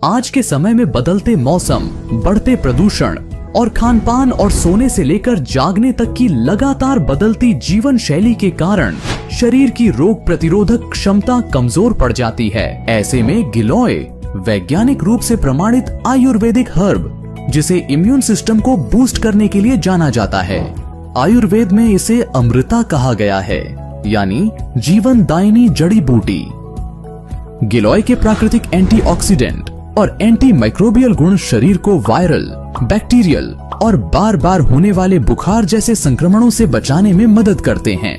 आज के समय में बदलते मौसम, बढ़ते प्रदूषण और खान-पान और सोने से लेकर जागने तक की लगातार बदलती जीवन शैली के कारण शरीर की रोग प्रतिरोधक क्षमता कमजोर पड़ जाती है। ऐसे में गिलोय वैज्ञानिक रूप से प्रमाणित आयुर्वेदिक हर्ब, जिसे इम्यून सिस्टम को बूस्ट करने के लिए जाना जाता है। आयुर्वेद में इसे अमृता कहा गया है, यानी जीवनदायिनी जड़ी बूटी। गिलोय के प्राकृतिक एंटीऑक्सीडेंट और एंटी माइक्रोबियल गुण शरीर को वायरल, बैक्टीरियल और बार बार होने वाले बुखार जैसे संक्रमणों से बचाने में मदद करते हैं।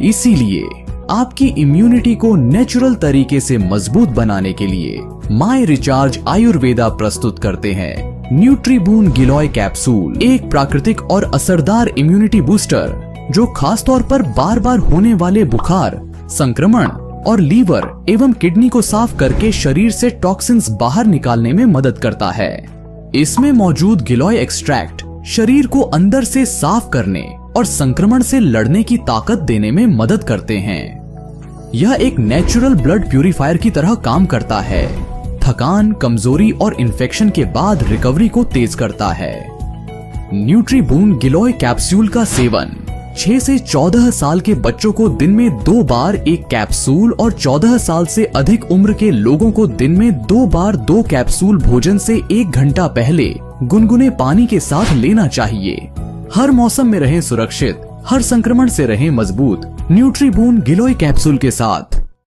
इसीलिए आपकी इम्यूनिटी को नेचुरल तरीके से मजबूत बनाने के लिए माय रिचार्ज आयुर्वेदा प्रस्तुत करते हैं न्यूट्रीबून गिलोय कैप्सूल, एक प्राकृतिक और असरदार इम्यूनिटी बूस्टर जो खास तौर पर बार बार होने वाले बुखार, संक्रमण और लीवर एवं किडनी को साफ करके शरीर से टॉक्सिन्स बाहर निकालने में मदद करता है। इसमें मौजूद गिलोय एक्सट्रैक्ट शरीर को अंदर से साफ करने और संक्रमण से लड़ने की ताकत देने में मदद करते हैं। यह एक नेचुरल ब्लड प्यूरिफायर की तरह काम करता है, थकान, कमजोरी और इन्फेक्शन के बाद रिकवरी को तेज करता है। न्यूट्रीबून गिलोय कैप्सूल का सेवन 6 से 14 साल के बच्चों को दिन में 2 बार एक कैप्सूल और 14 साल से अधिक उम्र के लोगों को दिन में 2 बार 2 कैप्सूल भोजन से 1 घंटा पहले गुनगुने पानी के साथ लेना चाहिए। हर मौसम में रहें सुरक्षित, हर संक्रमण से रहें मजबूत न्यूट्रीबून गिलोय कैप्सूल के साथ।